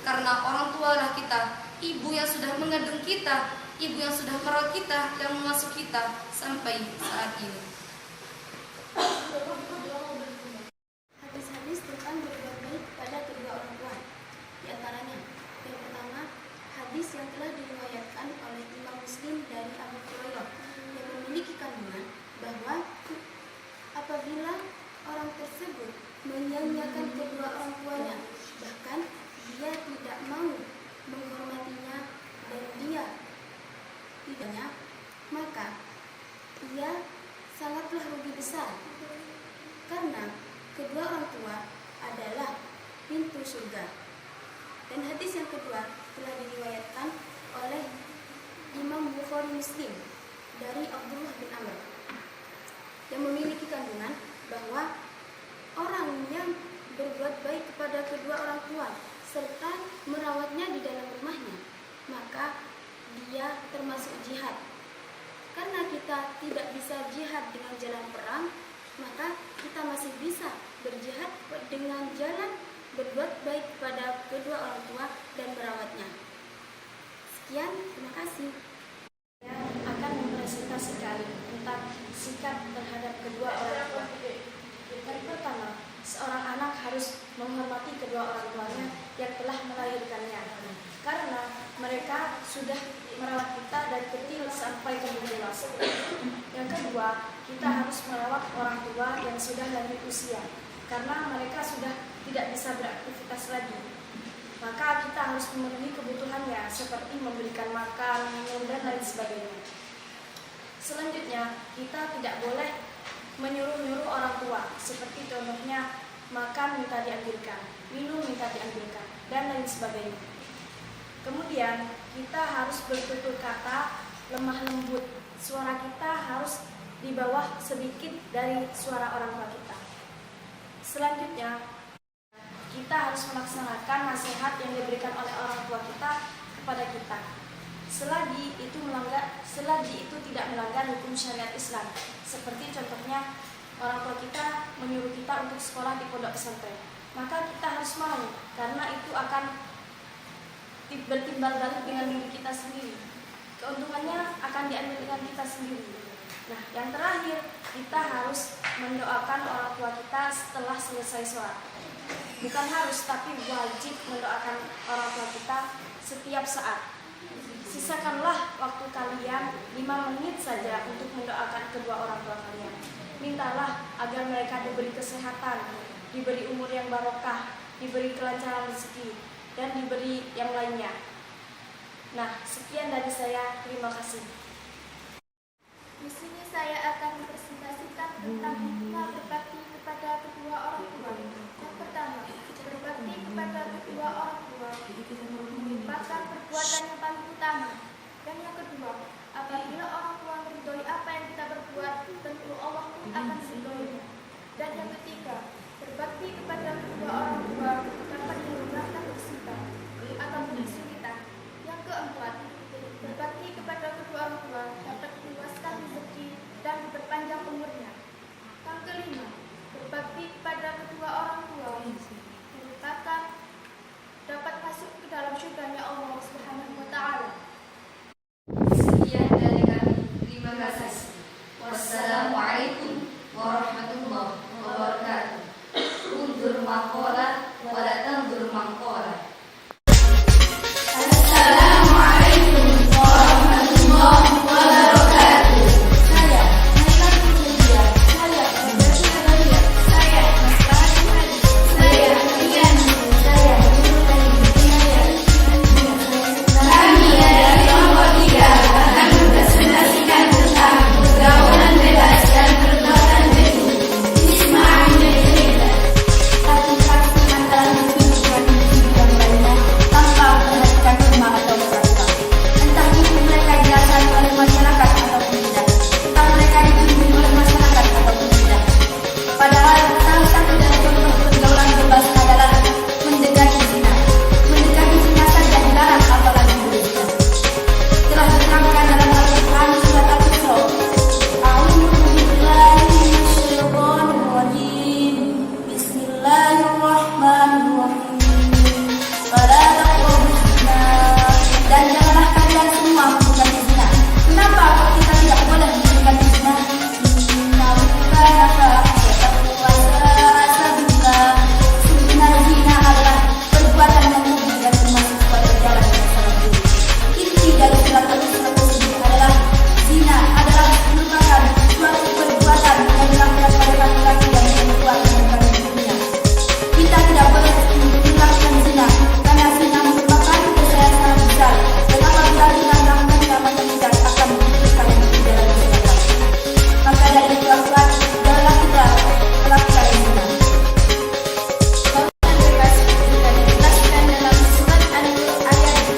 Karena orang tua lah kita, ibu yang sudah mengandung kita, ibu yang sudah merawat kita, yang mengasuh kita sampai saat ini. Hadis-hadis tentang berbuat baik kepada kedua orang tua. Di antaranya, yang pertama, hadis yang telah diriwayatkan oleh Imam Muslim dari Abu Hurairah yang memiliki kandungan bahwa apabila orang tersebut menyia-nyiakan kedua orang tuanya, bahkan dia tidak mau menghormatinya dan dia tidaknya, maka ia sangatlah rugi besar, karena kedua orang tua adalah pintu surga. Dan hadis yang kedua telah diriwayatkan oleh Imam Bukhari Muslim dari Abdullah bin Amr yang memiliki kandungan bahwa orang yang berbuat baik kepada kedua orang tua serta merawatnya di dalam rumahnya, maka dia termasuk jihad. Karena kita tidak bisa jihad dengan jalan perang, maka kita masih bisa berjihad dengan jalan berbuat baik kepada kedua orang tua dan merawatnya. Sekian, terima kasih. Akan mempresentasikan tentang sikap terhadap kedua orang tua. Yang pertama, seorang anak harus menghormati kedua orang tuanya yang telah melahirkannya, karena mereka sudah merawat kita dari kecil sampai tumbuh dewasa. Yang kedua, kita harus merawat orang tua yang sudah lanjut usia, karena mereka sudah tidak bisa beraktivitas lagi. Maka kita harus memenuhi kebutuhannya seperti memberikan makan, minum, dan lain sebagainya. Selanjutnya, kita tidak boleh menyuruh-nyuruh orang tua, seperti contohnya makan minta diambilkan, minum minta diambilkan, dan lain sebagainya. Kemudian kita harus bertutur kata lemah lembut, suara kita harus di bawah sedikit dari suara orang tua kita. Selanjutnya kita harus melaksanakan nasihat yang diberikan oleh orang tua kita kepada kita, selagi itu tidak melanggar hukum syariat Islam. Seperti contohnya orang tua kita menyuruh kita untuk sekolah di pondok pesantren, maka kita harus mau, karena itu akan bertimbal balik dengan diri kita sendiri. Keuntungannya akan diambil dengan kita sendiri. Nah, yang terakhir, kita harus mendoakan orang tua kita setelah selesai sholat. Bukan harus, tapi wajib mendoakan orang tua kita setiap saat. Sisakanlah waktu kalian 5 menit saja untuk mendoakan kedua orang tua kalian. Mintalah agar mereka diberi kesehatan, diberi umur yang barokah, diberi kelancaran rezeki, dan diberi yang lainnya. Nah, sekian dari saya. Terima kasih. Di sini saya akan mempresentasikan tentang hikmah berbakti kepada kedua orang tua. Yang pertama, berbakti kepada kedua orang tua merupakan perbuatan yang paling utama. Dan yang kedua, apabila orang tua meridhoi apa yang kita perbuat, tentu Allah pun akan meridhoinya. Dan yang ketiga, berbakti kepada kedua orang tua dapat mengurangkan musibah ataupun kesulitan. Yang keempat, berbakti kepada kedua orang tua dapat meluaskan rezeki dan berpanjang umurnya. Yang kelima, berbakti kepada kedua orang tua merupakan dapat masuk ke dalam surganya Allah Subhanahu wa Ta'ala. Sekian dari kami. Terima kasih. Wassalamualaikum warahmatullahi wabarakatuh. Undur maqalah wa la tandur maqalah. Assalamualaikum warahmatullahi wabarakatuh. Saya Nailah Kuliah. Saya Berdasi Abalia. Saya Masbahati Hadis. Saya Rian. Saya Nurul Saya. Kami dari kelompok 3 akan mempresentasikan tentang pergaulan bebas dan perbuatan keji. Bismillahirrahmanirrahim. Satu fraksi antara muslim dan muslim yang lainnya tanpa memperhatikan rumah atau masyarakat. Entah itu mereka dirasai oleh masyarakat ataupun tidak. Entah mereka dibimbing oleh masyarakat ataupun tidak. Padahal salah satu dari contoh pergaulan bebas adalah mendekati zina. Mendekati zina saja dilarang apalagi berzina. Telah diterangkan dalam Al-Quran surat Al-Isra. A'udzu billahi minasyaitonir rajim. Bismillahirrahmanirrahim. Fala taqrabuz zina. Dan janganlah kalian semua mendekati zina. Kenapa kita tidak boleh mendekati zina? Innahu kana fahsyatan wa sa'a sabila. Sebenarnya zina adalah perbuatan yang keji dan termasuk pada jalan yang salah. Inti dari surat Al-Isra tersebut adalah zina adalah merupakan suatu perbuatan yang dilakukan oleh laki-laki dan perempuan di depan dunia. Kita tidak boleh melakukan zina karena zina merupakan dosa yang sangat besar dan apabila kita melakukannya maka kita akan mengumpulkan di dalam masyarakat. Maka dari itu akuat janganlah kita melakukan zina. Perbuatan bebas juga dijelaskan dalam surat An-Nur ayat 2.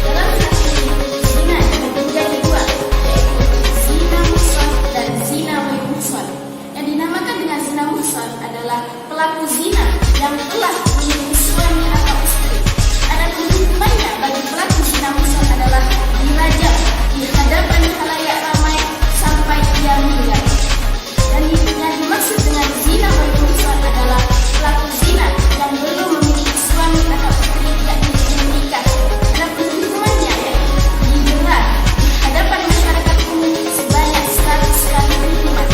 Dalam surat ini zina dibagi menjadi dua, yaitu zina muhsan dan zina ghairu muhsan. Yang dinamakan dengan zina muhsan adalah pelaku zina yang telah memiliki suami atau istri. Adapun hukumannya bagi pelaku zina muhsan adalah dirajam di hadapan khalayak ramai sampai ia meninggal. Dan yang dimaksud dengan zina ghairu muhsan adalah pelaku zina yang belum memiliki suami atau istri yakni belum menikah. Adapun hukumannya yaitu dijerat di hadapan masyarakat umum sebanyak 100 kali hukuman.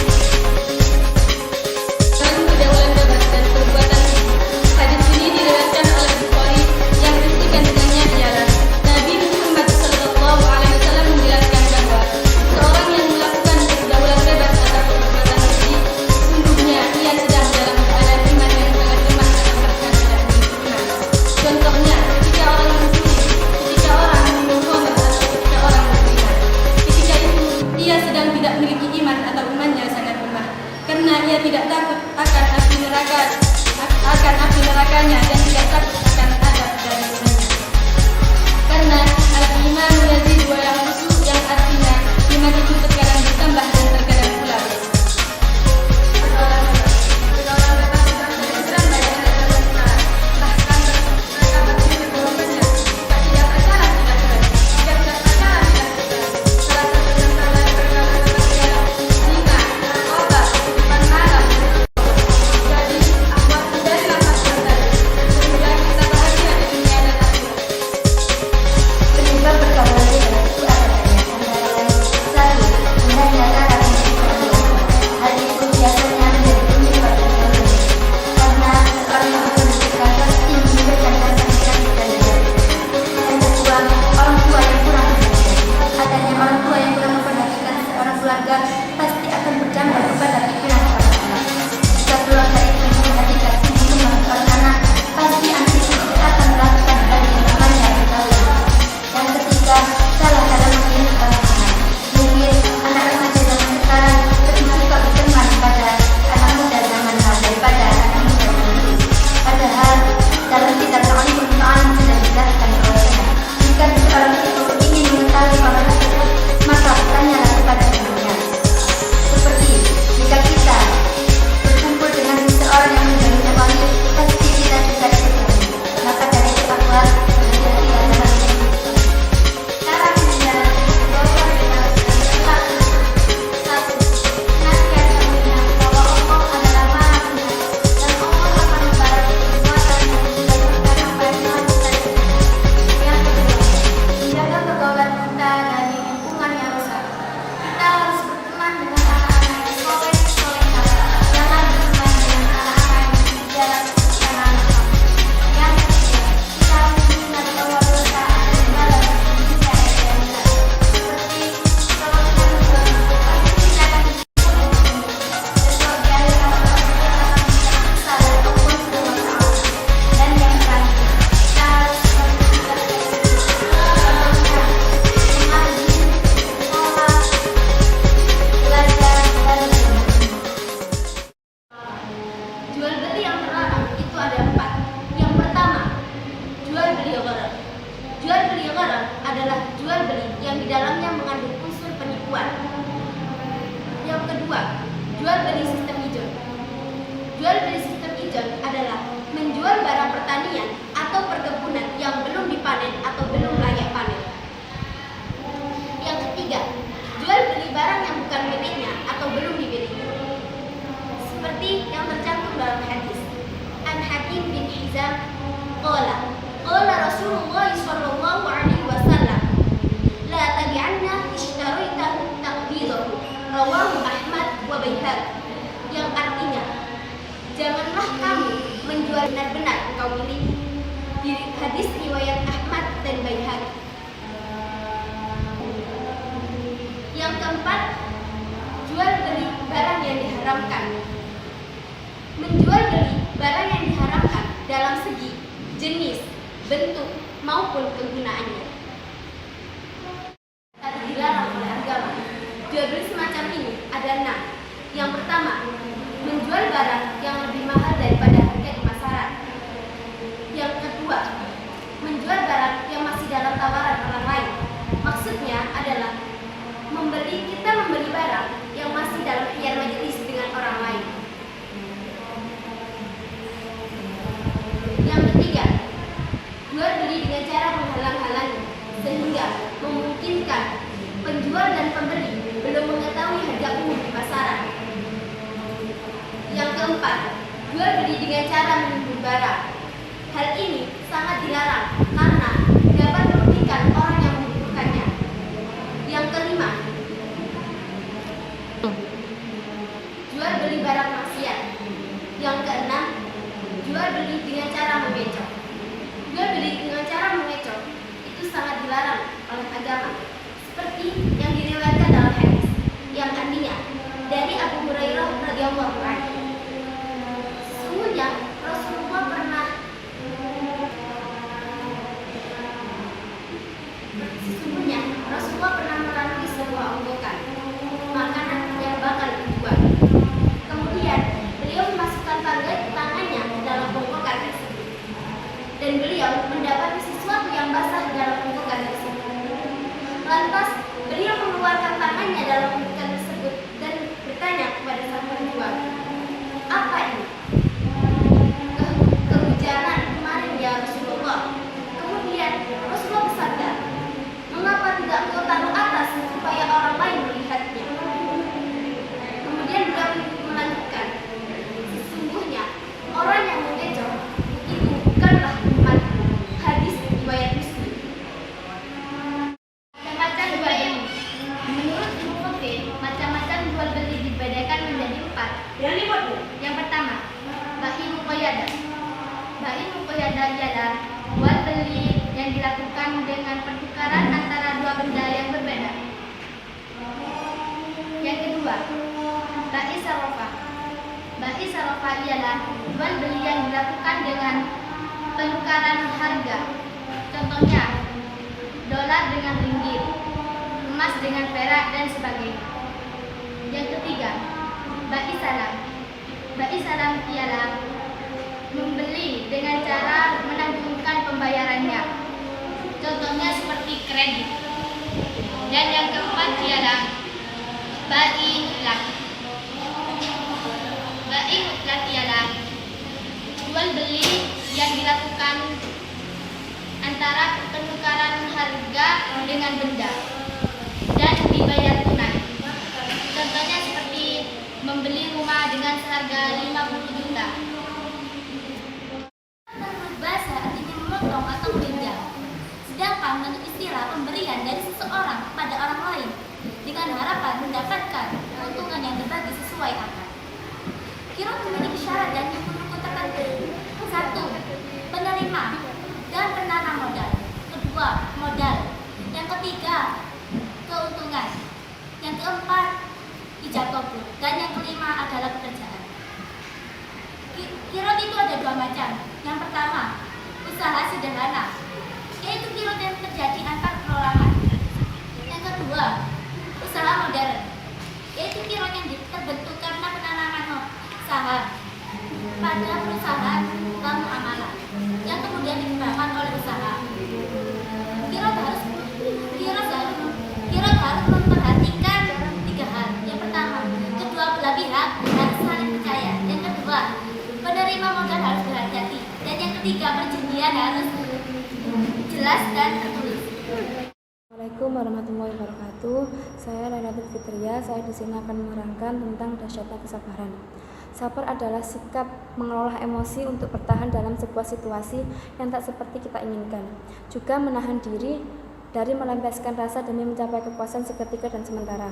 Pergaulan bebas dan perbuatan keji. Hadis ini diriwayatkan oleh Bukhari yang berisikan dengannya ialah Nabi Muhammad SAW menjelaskan bahwa seorang yang melakukan pergaulan bebas atau perbuatan keji sesungguhnya ia sedang dalam keadaan iman yang sangat lemah atau bahkan tidak memiliki iman. Contohnya ketika orang mencuri, ketika orang minum khamr atau ketika orang berzina. Ketika itu ia sedang tidak memiliki iman atau imannya sangat lemah karena ia tidak takut akan api nerakanya dan tidak takut akan azab dari Tuhannya. Karena al-iman yazid wa yanqus yang artinya iman itu terkadang bertambah dan terkadang pula berkurang. Pergaulan bebas sudah terserang banyak negara besar. Bahkan mereka berpikir bahwasanya jika tidak bersalah tidak keren, jika tidak bersalah tidak keren. Salah satu contoh dari pergaulan bebas ialah zina, narkoba, kehidupan malam. Jadi, akhwat dari lapas tadi sehingga kita bahagia di dunia dan akhirat. Penyebab pergaulan bebas itu adalah jual beli sistem ijon. Jual beli sistem ijon adalah menjual barang pertanian atau perkebunan yang belum dipanen atau belum layak panen. Yang ketiga, jual beli barang yang bukan miliknya atau belum dimiliki. Seperti yang tercantum dalam hadis. An Hakim bin Hizam qala Rasulullah sallallahu alaihi wasallam la tabi'anna ishtaraitahu taqbidahu rawahu Ahmad wa Baihaqi, yang artinya janganlah kamu menjual benar-benar engkau miliki. Di hadis riwayat Ahmad dan Baihaqi. Yang keempat, jual beli barang yang diharamkan. Menjual beli barang yang diharamkan dalam segi jenis, bentuk, maupun kegunaannya dilarang oleh agama. Jual beli semacam ini ada 6. Yang pertama, menjual barang yang lebih mahal daripada harga di pasaran. Yang kedua, menjual barang yang masih dalam tawaran orang lain. Maksudnya adalah kita membeli barang yang masih dalam khiyar majelis dengan orang lain. Yang ketiga, jual beli dengan cara menghalang-halangi sehingga memungkinkan penjual dan pembeli belum mengetahui harga umum di pasaran. Yang keempat, jual beli dengan cara menimbun barang. Hal ini sangat dilarang karena dapat merugikan orang yang membutuhkannya. Yang kelima, jual beli barang maksiat. Yang keenam, jual beli dengan cara mengecoh. Jual beli dengan cara mengecoh itu sangat dilarang oleh agama, seperti yang diriwayatkan dalam hadis yang artinya dari Abu Hurairah radhiyallahu anhu. Sesungguhnya Rasulullah pernah melalui sebuah onggokan makanan yang bakal dijual. Kemudian beliau memasukkan tangannya ke dalam onggokan tersebut, dan beliau mendapati sesuatu yang basah dalam onggokan tersebut. Lantas beliau mengeluarkan tangannya dalam onggokan tersebut dan bertanya kepada sang penjual, "Apa ini?" "Kehujanan kemarin ya Rasulullah." Kemudian Rasulullah bersabda, "Mengapa tidak engkau taruh atas supaya orang lain melihatnya?" Kemudian beliau melanjutkan, "Sesungguhnya orang yang mengecoh itu bukanlah umat." Hadis riwayat Muslim. Macam jual beli. Menurut ilmu fikih, macam-macam jual beli dibedakan menjadi 4. Yang pertama, bai muqayyadah. Bai muqayyadah ialah jual beli yang dilakukan dengan pertukaran antara dua benda yang berbeda. Yang kedua, bai sarofah. Bai sarofah ialah jual beli yang dilakukan dengan penukaran harga. Contohnya, dolar dengan ringgit, emas dengan perak, dan sebagainya. Yang ketiga, bai salam. Bai salam ialah membeli dengan cara menanggungkan pembayarannya. Contohnya seperti kredit. Dan yang keempat ialah bai mutlak. Bai mutlak ialah jual beli yang dilakukan antara penukaran harga dengan benda dan dibayar tunai. Contohnya seperti membeli rumah dengan seharga 50 juta. Menurut bahasa artinya memotong atau meminjam. Sedangkan menurut istilah pemberian dari seseorang kepada orang lain dengan harapan mendapatkan keuntungan yang terbagi sesuai akad. Qiraat memiliki syarat dan rukun tertentu. 1. Penerima dan penanam modal. Kedua, modal. Yang ketiga, keuntungan. Yang keempat, ijab kabul. Dan yang kelima adalah pekerjaan. Qiraat itu ada 2 macam. Yang pertama, usaha sederhana, yaitu qiraat yang terjadi antar perorangan. Yang kedua, usaha modern, yaitu qiraat yang terbentuk karena penanaman saham pada perusahaan lalu amalan yang kemudian dikembangkan oleh usaha. Qiraat harus memperhatikan 3 hal. Yang pertama, kedua belah Ketiga, perjanjian harus jelas dan tertulis. Assalamualaikum warahmatullahi wabarakatuh. Saya Lailatul Fitria. Saya di sini akan menerangkan tentang dahsyatnya kesabaran. Sabar adalah sikap mengelola emosi untuk bertahan dalam sebuah situasi yang tak seperti kita inginkan. Juga menahan diri dari melampiaskan rasa demi mencapai kepuasan seketika dan sementara.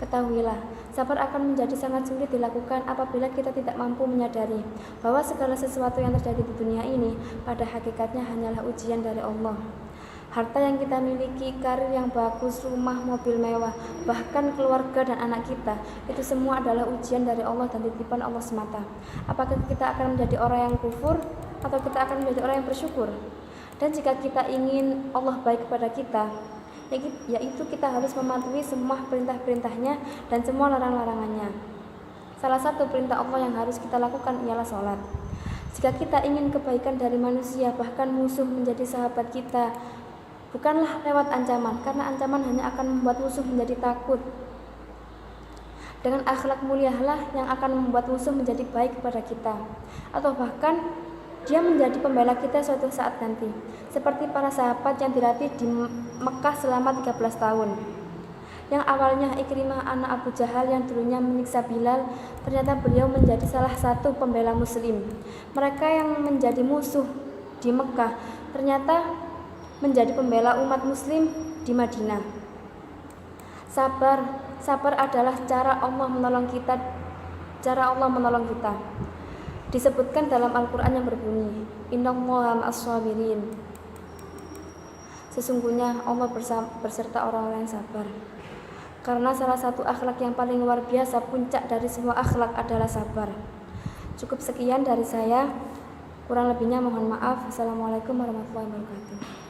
Ketahuilah, sabar akan menjadi sangat sulit dilakukan apabila kita tidak mampu menyadari bahwa segala sesuatu yang terjadi di dunia ini pada hakikatnya hanyalah ujian dari Allah. Harta yang kita miliki, karir yang bagus, rumah, mobil mewah, bahkan keluarga dan anak kita, itu semua adalah ujian dari Allah dan titipan Allah semata. Apakah kita akan menjadi orang yang kufur atau kita akan menjadi orang yang bersyukur? Dan jika kita ingin Allah baik kepada kita, yaitu kita harus mematuhi semua perintah-perintahnya dan semua larang-larangannya. Salah satu perintah Allah yang harus kita lakukan ialah sholat. Jika kita ingin kebaikan dari manusia, bahkan musuh menjadi sahabat kita, bukanlah lewat ancaman, karena ancaman hanya akan membuat musuh menjadi takut. Dengan akhlak mulialah yang akan membuat musuh menjadi baik kepada kita, atau bahkan dia menjadi pembela kita suatu saat nanti, seperti para sahabat yang dilatih di Mekah selama 13 tahun. Yang awalnya Ikrimah anak Abu Jahal yang dulunya menyiksa Bilal, ternyata beliau menjadi salah satu pembela muslim. Mereka yang menjadi musuh di Mekah ternyata menjadi pembela umat muslim di Madinah. Sabar adalah cara Allah menolong kita. Disebutkan dalam Al-Quran yang berbunyi, Innallaha ma'as-sabirin. Sesungguhnya Allah berserta orang-orang yang sabar. Karena salah satu akhlak yang paling luar biasa, puncak dari semua akhlak adalah sabar. Cukup sekian dari saya. Kurang lebihnya mohon maaf. Assalamualaikum warahmatullahi wabarakatuh.